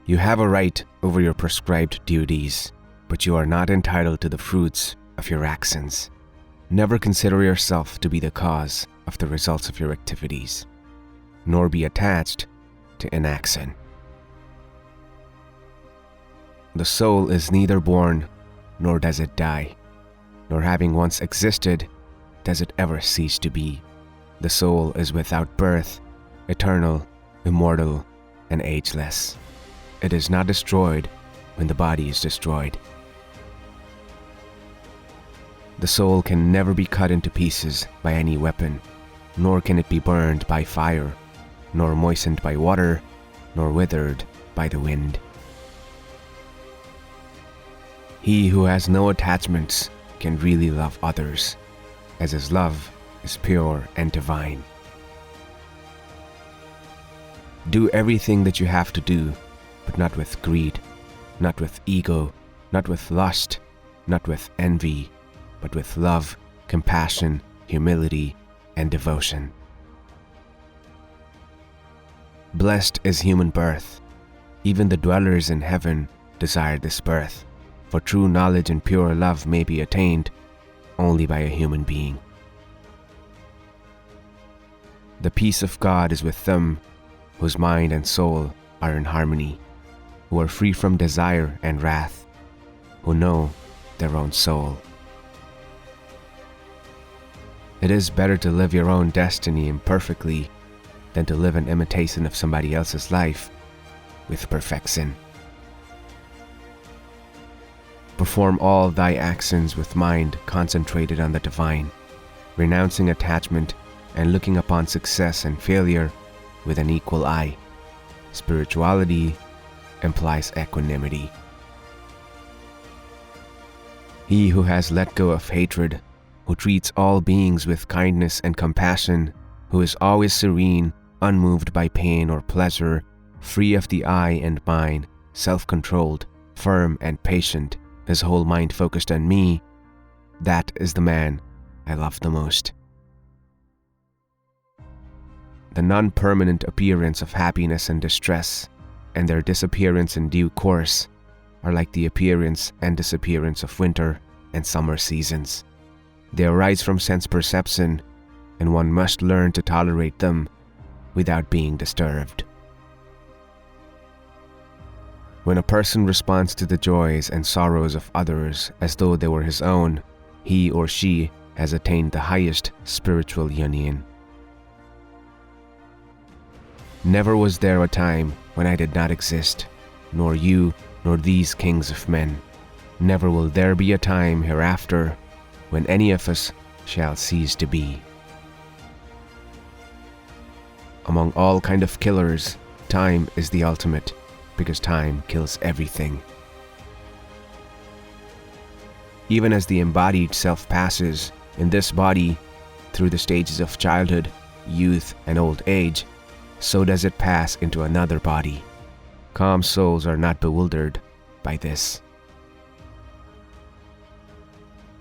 You have a right over your prescribed duties, but you are not entitled to the fruits of your actions. Never consider yourself to be the cause of the results of your activities, nor be attached to inaction. The soul is neither born, nor does it die, nor having once existed, does it ever cease to be. The soul is without birth, eternal, immortal, and ageless. It is not destroyed when the body is destroyed. The soul can never be cut into pieces by any weapon, nor can it be burned by fire, nor moistened by water, nor withered by the wind. He who has no attachments can really love others, as his love is pure and divine. Do everything that you have to do, but not with greed, not with ego, not with lust, not with envy, but with love, compassion, humility, and devotion. Blessed is human birth. Even the dwellers in heaven desire this birth, for true knowledge and pure love may be attained only by a human being. The peace of God is with them whose mind and soul are in harmony, who are free from desire and wrath, who know their own soul. It is better to live your own destiny imperfectly than to live an imitation of somebody else's life with perfection. Perform all thy actions with mind concentrated on the divine, renouncing attachment and looking upon success and failure with an equal eye. Spirituality implies equanimity. He who has let go of hatred, who treats all beings with kindness and compassion, who is always serene, unmoved by pain or pleasure, free of the eye and mind, self-controlled, firm and patient, his whole mind focused on me, that is the man I love the most. The non-permanent appearance of happiness and distress, and their disappearance in due course, are like the appearance and disappearance of winter and summer seasons. They arise from sense perception, and one must learn to tolerate them without being disturbed. When a person responds to the joys and sorrows of others as though they were his own, he or she has attained the highest spiritual union. Never was there a time when I did not exist, nor you, nor these kings of men. Never will there be a time hereafter when any of us shall cease to be. Among all kind of killers, time is the ultimate, because time kills everything. Even as the embodied self passes in this body through the stages of childhood, youth, and old age, so does it pass into another body. Calm souls are not bewildered by this.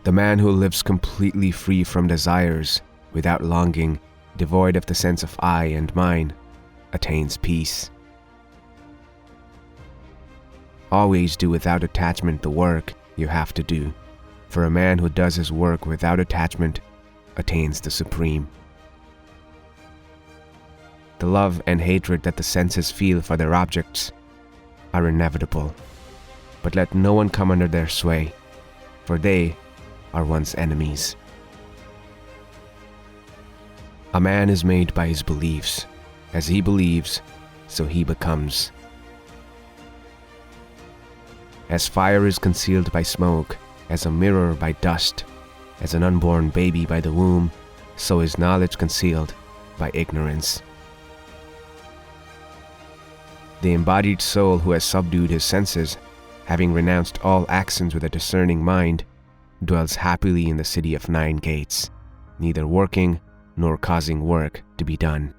The man who lives completely free from desires, without longing, devoid of the sense of I and mine, attains peace. Always do without attachment the work you have to do, for a man who does his work without attachment attains the supreme. The love and hatred that the senses feel for their objects are inevitable, but let no one come under their sway, for they are one's enemies. A man is made by his beliefs. As he believes, so he becomes. As fire is concealed by smoke, as a mirror by dust, as an unborn baby by the womb, so is knowledge concealed by ignorance. The embodied soul who has subdued his senses, having renounced all actions with a discerning mind, dwells happily in the city of 9 gates, neither working nor causing work to be done.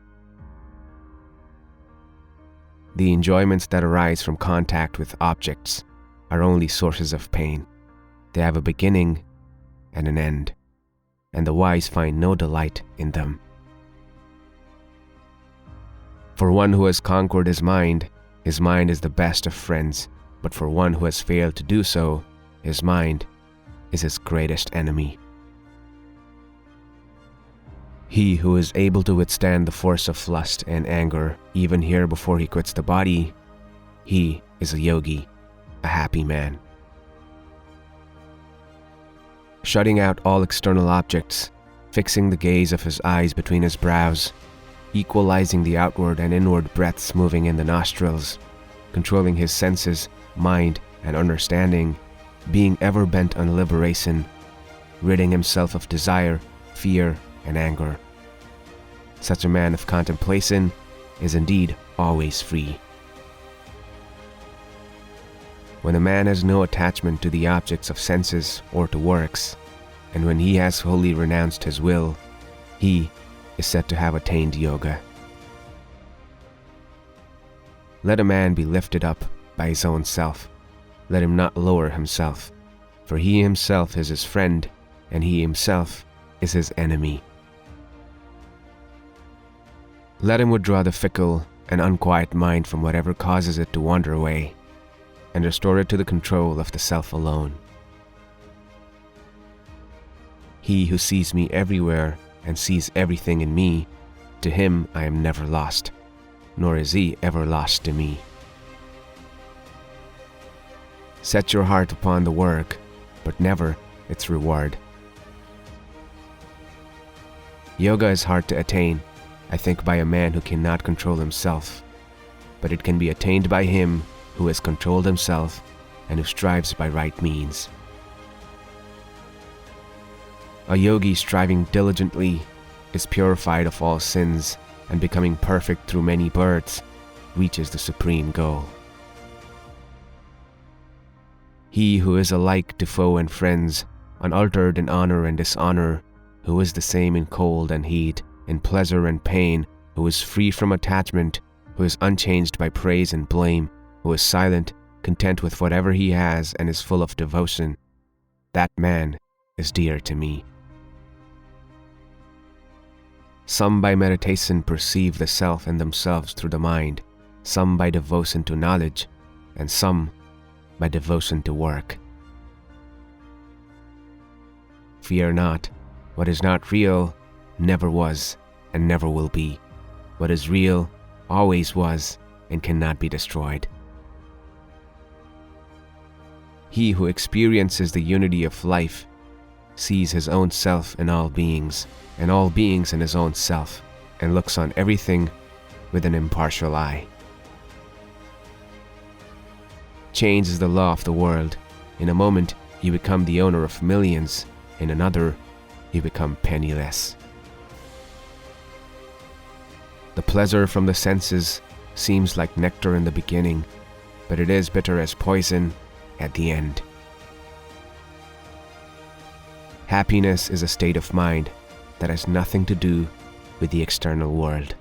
The enjoyments that arise from contact with objects are only sources of pain. They have a beginning and an end, and the wise find no delight in them. For one who has conquered his mind, His mind is the best of friends, but for one who has failed to do so, his mind is his greatest enemy. He who is able to withstand the force of lust and anger even here before he quits the body, he is a yogi, a happy man. Shutting out all external objects, fixing the gaze of his eyes between his brows, equalizing the outward and inward breaths moving in the nostrils, controlling his senses, mind, and understanding, being ever bent on liberation, ridding himself of desire, fear, and anger. Such a man of contemplation is indeed always free. When a man has no attachment to the objects of senses or to works, and when he has wholly renounced his will, he is said to have attained yoga. Let a man be lifted up by his own self. Let him not lower himself, for he himself is his friend, and he himself is his enemy. Let him withdraw the fickle and unquiet mind from whatever causes it to wander away, and restore it to the control of the self alone. He who sees me everywhere and sees everything in me, to him I am never lost, nor is he ever lost to me. Set your heart upon the work, but never its reward. Yoga is hard to attain, I think, by a man who cannot control himself, but it can be attained by him who has controlled himself and who strives by right means. A yogi striving diligently is purified of all sins, and becoming perfect through many births, reaches the supreme goal. He who is alike to foe and friends, unaltered in honor and dishonor, who is the same in cold and heat, in pleasure and pain, who is free from attachment, who is unchanged by praise and blame, who is silent, content with whatever he has, and is full of devotion, that man is dear to me. Some by meditation perceive the self in themselves through the mind, some by devotion to knowledge, and some by devotion to work. Fear not. What is not real never was and never will be. What is real always was and cannot be destroyed. He who experiences the unity of life sees his own self in all beings, and all beings in his own self, and looks on everything with an impartial eye. Change is the law of the world. In a moment, you become the owner of millions. In another, you become penniless. The pleasure from the senses seems like nectar in the beginning, but it is bitter as poison at the end. Happiness is a state of mind that has nothing to do with the external world.